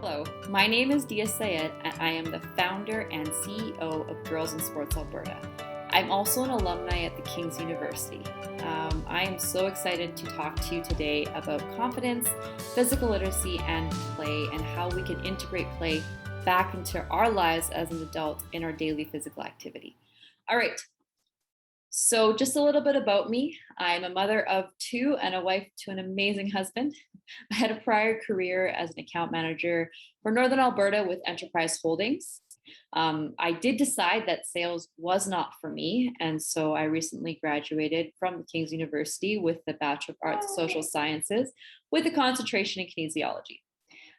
Hello, my name is Dia Sayed, and I am the founder and CEO of Girls in Sports Alberta. I'm also an alumni at the King's University. I am so excited to talk to you today about confidence, physical literacy, and play, and how we can integrate play back into our lives as an adult in our daily physical activity. All right, so, just a little bit about me. I'm a mother of two and a wife to an amazing husband. I had a prior career as an account manager for Northern Alberta with Enterprise Holdings. I did decide that sales was not for me, and so I recently graduated from the King's University with the Bachelor of Arts Social Sciences with a concentration in kinesiology.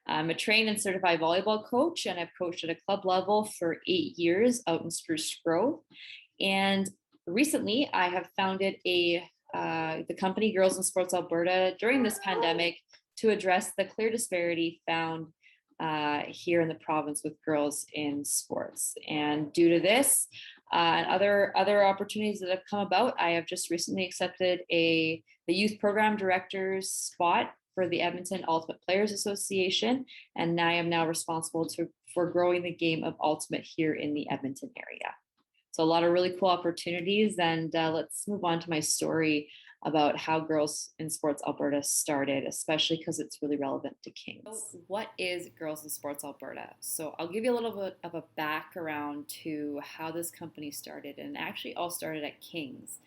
I'm a trained and certified volleyball coach, and I've coached at a club level for 8 years out in Spruce Grove. And recently, I have founded the company Girls in Sports Alberta during this pandemic to address the clear disparity found here in the province with girls in sports. And due to this and other opportunities that have come about, I have just recently accepted the youth program director's spot for the Edmonton Ultimate Players Association, and I am now responsible for growing the game of Ultimate here in the Edmonton area. So a lot of really cool opportunities, and let's move on to my story about how Girls in Sports Alberta started, especially because it's really relevant to Kings. So what is Girls in Sports Alberta? So I'll give you a little bit of a background to how this company started, and actually all started at Kings.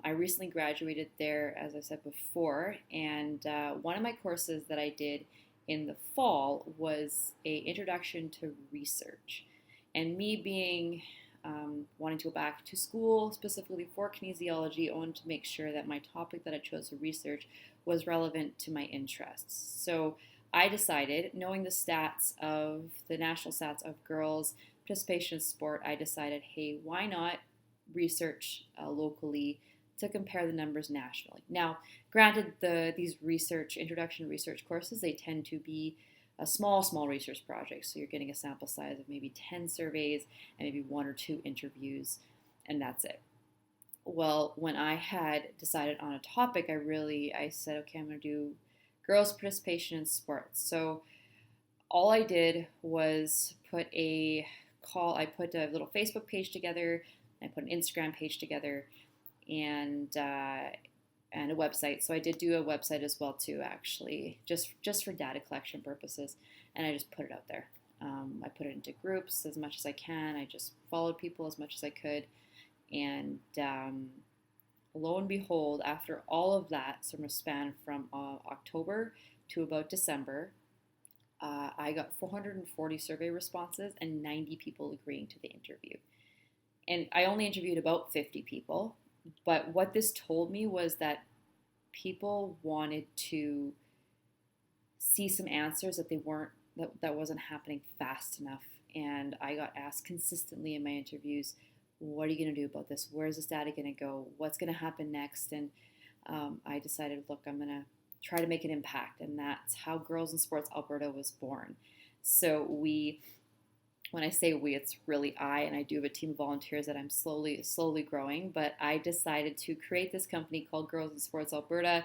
I recently graduated there, as I said before, and one of my courses that I did in the fall was a introduction to research. And me being wanting to go back to school specifically for kinesiology, I wanted to make sure that my topic that I chose to research was relevant to my interests. So I decided, knowing the national stats of girls' participation in sport, I decided, hey, why not research locally to compare the numbers nationally? Now, granted, these introduction research courses, they tend to be a small research project. So you're getting a sample size of maybe 10 surveys and maybe 1 or 2 interviews, and that's it. Well, when I had decided on a topic, I said, okay, I'm going to do girls' participation in sports. So all I did was I put a little Facebook page together, I put an Instagram page together, and a website. So I did do a website as well too, actually, just for data collection purposes, and I just put it out there. I put it into groups as much as I can. I just followed people as much as I could, and lo and behold, after all of that sort of span from October to about December, I got 440 survey responses and 90 people agreeing to the interview. And I only interviewed about 50 people. But what this told me was that people wanted to see some answers that wasn't happening fast enough. And I got asked consistently in my interviews, what are you going to do about this? Where's this data going to go? What's going to happen next? And I decided, look, I'm going to try to make an impact. And that's how Girls in Sports Alberta was born. So when I say we, it's really and I do have a team of volunteers that I'm slowly growing, but I decided to create this company called Girls in Sports Alberta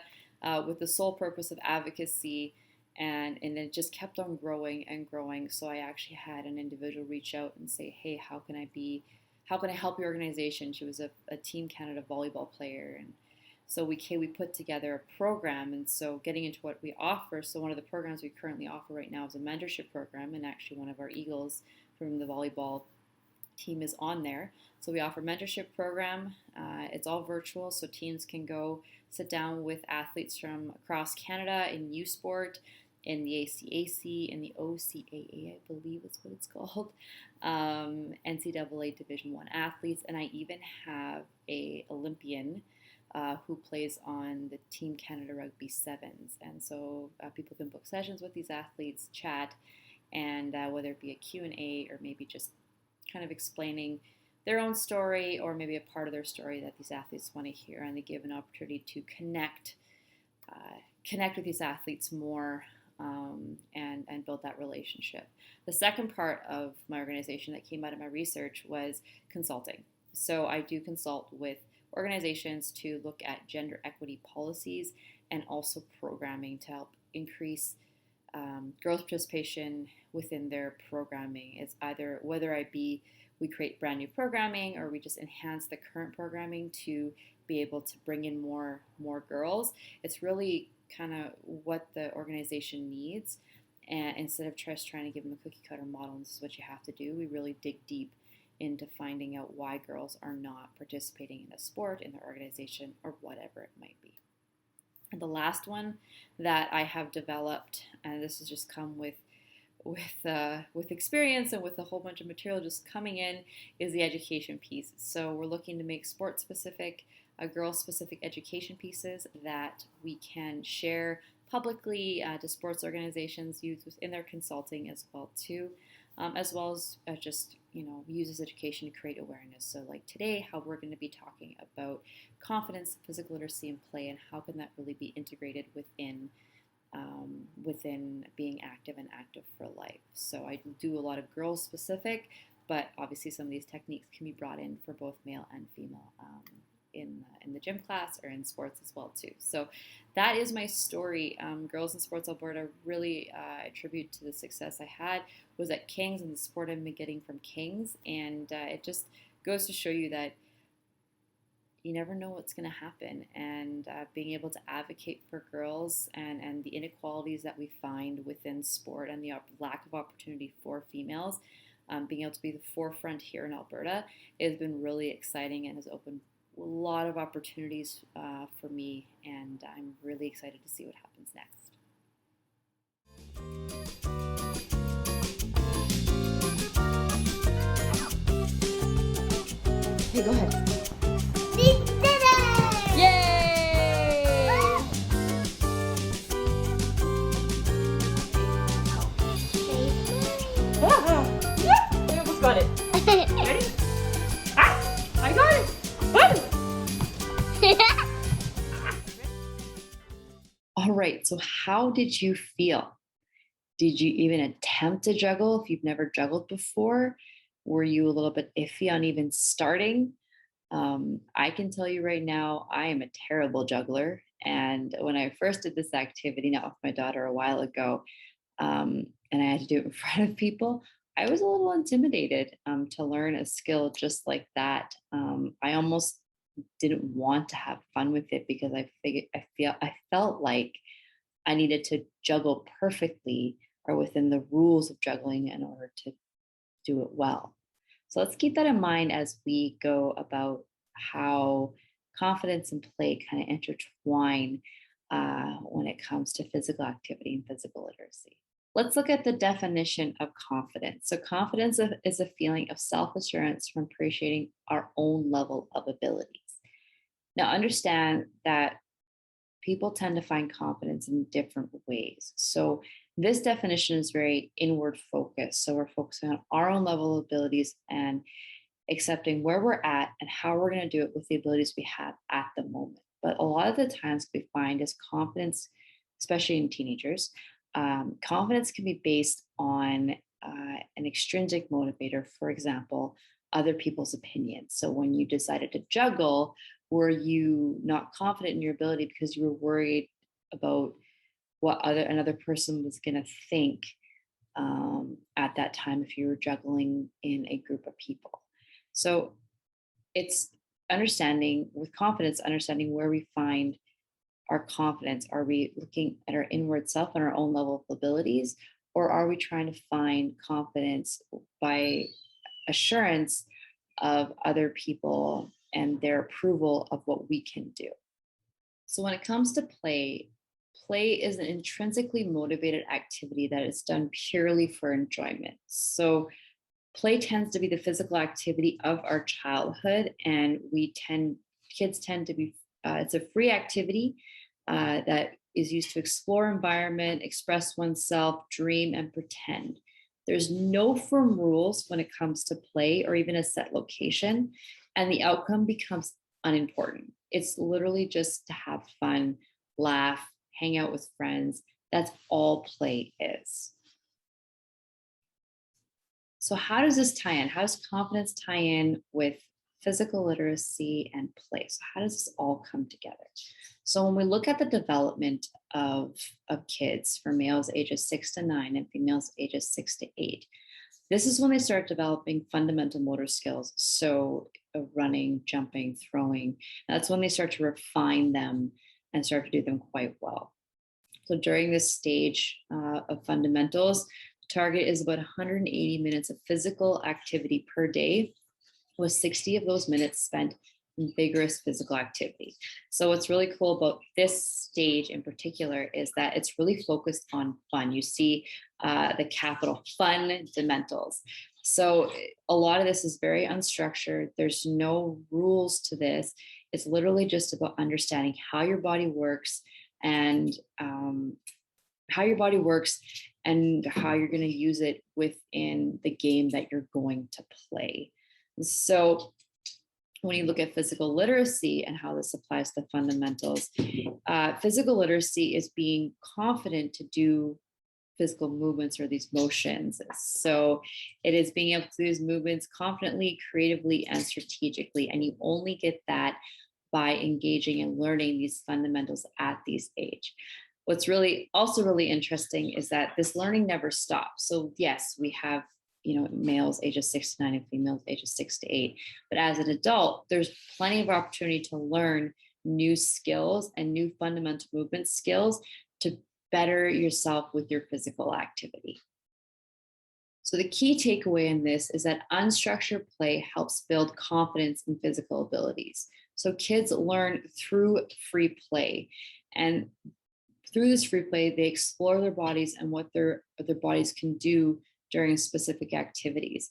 with the sole purpose of advocacy, and it just kept on growing and growing. So I actually had an individual reach out and say, hey, how can I help your organization? She was a Team Canada volleyball player, and so we put together a program. And so getting into what we offer, so one of the programs we currently offer right now is a mentorship program, and actually one of our Eagles from the volleyball team is on there. So we offer mentorship program. It's all virtual, so teams can go sit down with athletes from across Canada in U Sport, in the ACAC, in the OCAA, I believe is what it's called, NCAA Division I athletes, and I even have a Olympian who plays on the Team Canada Rugby Sevens. And so people can book sessions with these athletes, chat, and whether it be a Q&A or maybe just kind of explaining their own story or maybe a part of their story that these athletes want to hear, and they give an opportunity to connect with these athletes more and build that relationship. The second part of my organization that came out of my research was consulting. So I do consult with organizations to look at gender equity policies and also programming to help increase girls' participation within their programming. It's either whether we create brand new programming or we just enhance the current programming to be able to bring in more girls. It's really kind of what the organization needs. And instead of just trying to give them a cookie cutter model, this is what you have to do, we really dig deep into finding out why girls are not participating in a sport, in their organization, or whatever it might be. And the last one that I have developed, and this has just come with experience and with a whole bunch of material just coming in, is the education piece. So we're looking to make sport specific, girl specific education pieces that we can share publicly to sports organizations, use within their consulting as well too, as well as just uses education to create awareness. So like today, how we're going to be talking about confidence, physical literacy, and play, and how can that really be integrated within being active and active for life. So I do a lot of girls specific, but obviously some of these techniques can be brought in for both male and female in the gym class or in sports as well too. So that is my story. Girls in Sports Alberta really attribute to the success I had was at Kings and the support I've been getting from Kings, and it just goes to show you that you never know what's going to happen, and being able to advocate for girls and the inequalities that we find within sport and the lack of opportunity for females, being able to be the forefront here in Alberta has been really exciting and has opened a lot of opportunities for me, and I'm really excited to see what happens next. Hey, go ahead. Yay! I almost got it. Ready? I got it. All right, so how did you feel? Did you even attempt to juggle if you've never juggled before? Were you a little bit iffy on even starting? I can tell you right now, I am a terrible juggler. And when I first did this activity, now with my daughter a while ago, and I had to do it in front of people, I was a little intimidated to learn a skill just like that. I almost didn't want to have fun with it because I felt like I needed to juggle perfectly or within the rules of juggling in order to do it well. So let's keep that in mind as we go about how confidence and play kind of intertwine when it comes to physical activity and physical literacy. Let's look at the definition of confidence. So, confidence is a feeling of self assurance from appreciating our own level of abilities. Now, understand that people tend to find confidence in different ways. So, this definition is very inward focused. So, we're focusing on our own level of abilities and accepting where we're at and how we're going to do it with the abilities we have at the moment. But a lot of the times we find is confidence, especially in teenagers, confidence can be based on an extrinsic motivator, for example, other people's opinions. So when you decided to juggle, were you not confident in your ability because you were worried about what another person was going to think at that time if you were juggling in a group of people? So it's understanding with confidence, understanding where we find our confidence. Are we looking at our inward self and our own level of abilities, or are we trying to find confidence by assurance of other people and their approval of what we can do? So when it comes to play, play is an intrinsically motivated activity that is done purely for enjoyment. So play tends to be the physical activity of our childhood, and kids tend to be, it's a free activity that is used to explore environment, express oneself, dream, and pretend. There's no firm rules when it comes to play or even a set location, and the outcome becomes unimportant. It's literally just to have fun, laugh, hang out with friends. That's all play is. So how does this tie in? How does confidence tie in with physical literacy, and play. So how does this all come together? So when we look at the development of kids for males ages 6 to 9 and females ages 6 to 8, this is when they start developing fundamental motor skills. So running, jumping, throwing. That's when they start to refine them and start to do them quite well. So during this stage of fundamentals, the target is about 180 minutes of physical activity per day, with 60 of those minutes spent in vigorous physical activity. So what's really cool about this stage in particular is that it's really focused on fun. You see the capital fundamentals. So a lot of this is very unstructured. There's no rules to this. It's literally just about understanding how your body works and how your body works and how you're going to use it within the game that you're going to play. So when you look at physical literacy and how this applies to fundamentals, physical literacy is being confident to do physical movements or these motions. So it is being able to do these movements confidently, creatively, and strategically. And you only get that by engaging and learning these fundamentals at this age. What's really also really interesting is that this learning never stops. So yes, we have males ages 6 to 9 and females ages 6 to 8. But as an adult, there's plenty of opportunity to learn new skills and new fundamental movement skills to better yourself with your physical activity. So the key takeaway in this is that unstructured play helps build confidence in physical abilities. So kids learn through free play. And through this free play, they explore their bodies and what their bodies can do during specific activities.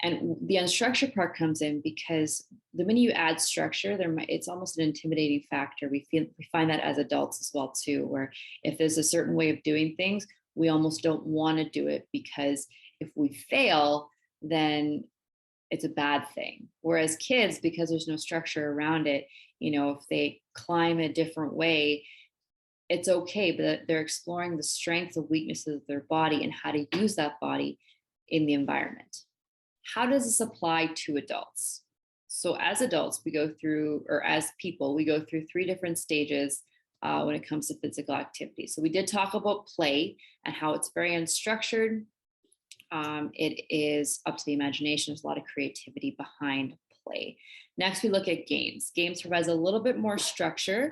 And the unstructured part comes in because the minute you add structure, it's almost an intimidating factor. We find that as adults as well too, where if there's a certain way of doing things, we almost don't want to do it because if we fail, then it's a bad thing. Whereas kids, because there's no structure around it, if they climb a different way, it's okay, but they're exploring the strengths and weaknesses of their body and how to use that body in the environment. How does this apply to adults? So as adults, as people, we go through 3 different stages when it comes to physical activity. So we did talk about play and how it's very unstructured. It is up to the imagination. There's a lot of creativity behind play. Next, we look at games. Games provides a little bit more structure.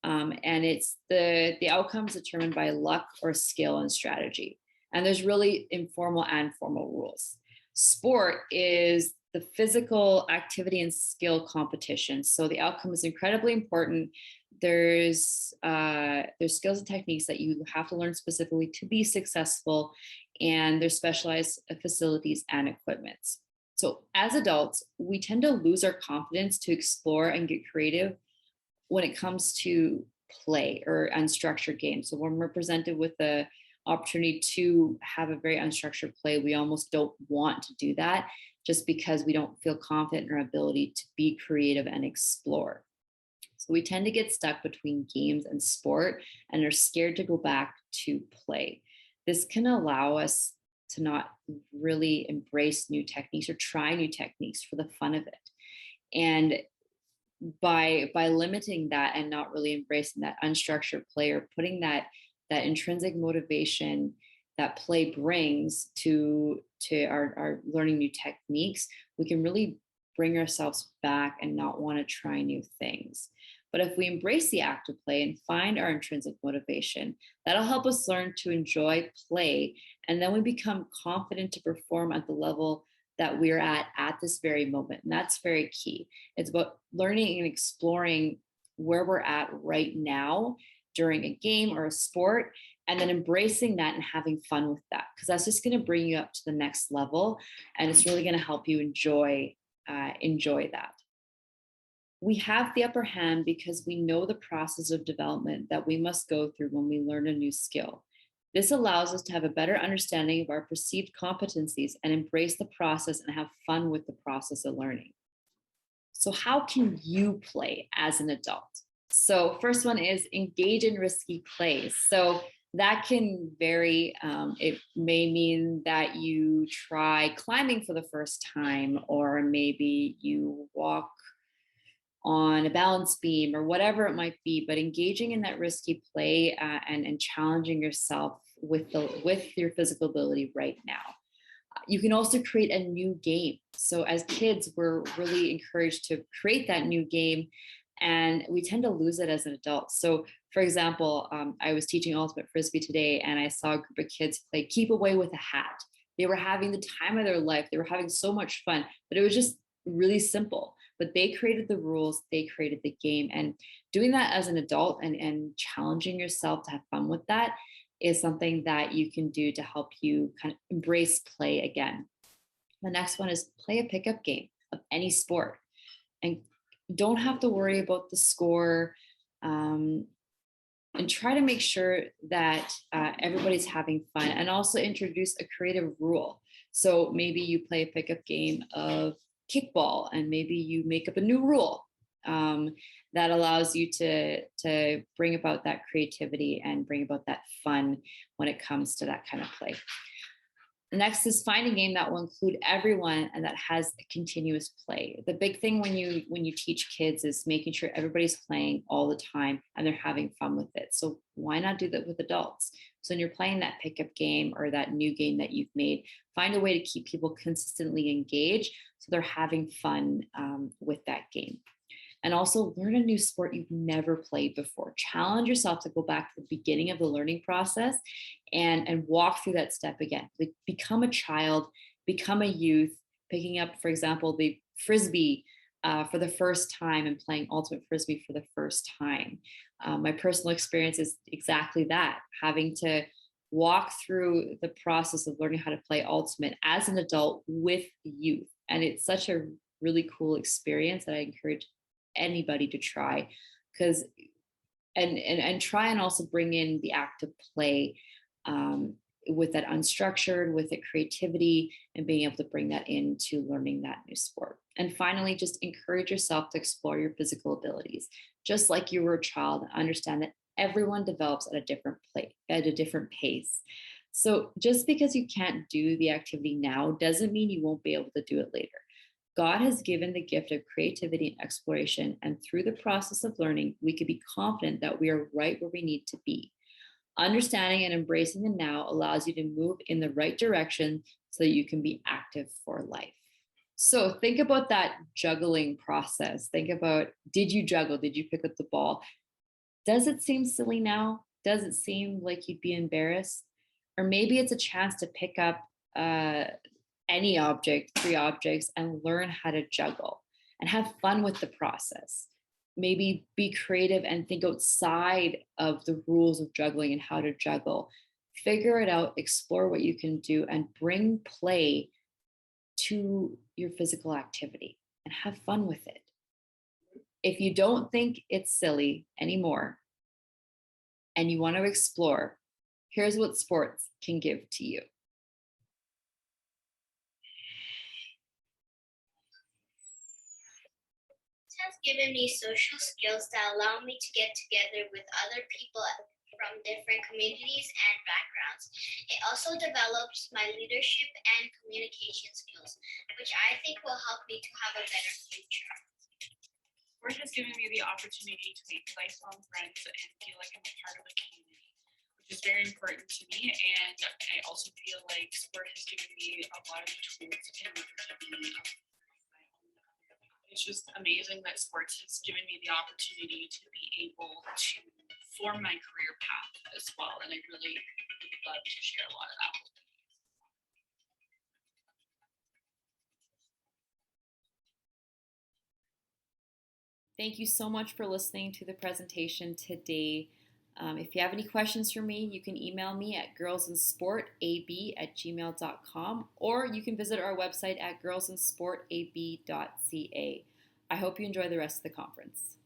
And it's the outcomes determined by luck or skill and strategy. And there's really informal and formal rules. Sport is the physical activity and skill competition. So the outcome is incredibly important. There's skills and techniques that you have to learn specifically to be successful, and there's specialized facilities and equipments. So as adults, we tend to lose our confidence to explore and get creative when it comes to play or unstructured games. So when we're presented with the opportunity to have a very unstructured play, we almost don't want to do that just because we don't feel confident in our ability to be creative and explore. So we tend to get stuck between games and sport and are scared to go back to play. This can allow us to not really embrace new techniques or try new techniques for the fun of it. And by limiting that and not really embracing that unstructured play or putting that intrinsic motivation that play brings to our learning new techniques, we can really bring ourselves back and not want to try new things. But if we embrace the act of play and find our intrinsic motivation, that'll help us learn to enjoy play. And then we become confident to perform at the level that we're at this very moment. And that's very key. It's about learning and exploring where we're at right now during a game or a sport, and then embracing that and having fun with that, because that's just going to bring you up to the next level. And it's really going to help you enjoy that. We have the upper hand because we know the process of development that we must go through when we learn a new skill. This allows us to have a better understanding of our perceived competencies and embrace the process and have fun with the process of learning. So how can you play as an adult? So first one is engage in risky plays. So That can vary. It may mean that you try climbing for the first time, or maybe you walk on a balance beam, or whatever it might be. But engaging in that risky play and challenging yourself with your physical ability right now. You can also create a new game. So as kids, we're really encouraged to create that new game, and we tend to lose it as an adult. So, for example, I was teaching ultimate frisbee today, and I saw a group of kids play keep away with a hat. They were having the time of their life. They were having so much fun, but it was just really simple. But they created the rules, they created the game, and doing that as an adult and challenging yourself to have fun with that is something that you can do to help you kind of embrace play again. The next one is play a pickup game of any sport and don't have to worry about the score. Um, and try to make sure that everybody's having fun, and also introduce a creative rule. So maybe you play a pickup game of kickball and maybe you make up a new rule um, that allows you to bring about that creativity and bring about that fun when it comes to that kind of play. Next is find a game that will include everyone and that has a continuous play. The big thing when you teach kids is making sure everybody's playing all the time and they're having fun with it. So why not do that with adults? So when you're playing that pickup game or that new game that you've made, find a way to keep people consistently engaged so they're having fun with that game. And also learn a new sport you've never played before. Challenge yourself to go back to the beginning of the learning process and walk through that step again. Like become a child, become a youth, picking up, for example, the frisbee for the first time and playing ultimate frisbee for the first time. My personal experience is exactly that, having to walk through the process of learning how to play ultimate as an adult with youth. And it's such a really cool experience that I encourage anybody to try, because and try and also bring in the active play with that unstructured, with the creativity, and being able to bring that into learning that new sport. And finally, just encourage yourself to explore your physical abilities, just like you were a child. Understand that everyone develops at a different play at a different pace. So just because you can't do the activity now doesn't mean you won't be able to do it later. God has given the gift of creativity and exploration, and through the process of learning, we can be confident that we are right where we need to be. Understanding and embracing the now allows you to move in the right direction so that you can be active for life. So think about that juggling process. Think about, did you juggle? Did you pick up the ball? Does it seem silly now? Does it seem like you'd be embarrassed? Or maybe it's a chance to pick up any object, three objects, and learn how to juggle and have fun with the process. Maybe be creative and think outside of the rules of juggling and how to juggle. Figure it out, explore what you can do, and bring play to your physical activity and have fun with it. If you don't think it's silly anymore and you want to explore, here's what sports can give to you. Has given me social skills that allow me to get together with other people from different communities and backgrounds. It also develops my leadership and communication skills, which I think will help me to have a better future. Sport has given me the opportunity to make lifelong friends and feel like I'm a part of a community, which is very important to me. And I also feel like sport has given me a lot of tools in order to be it's just amazing that sports has given me the opportunity to be able to form my career path as well. And I really would love to share a lot of that with you. Thank you so much for listening to the presentation today. If you have any questions for me, you can email me at girlsinsportab@gmail.com, or you can visit our website at girlsinsportab.ca. I hope you enjoy the rest of the conference.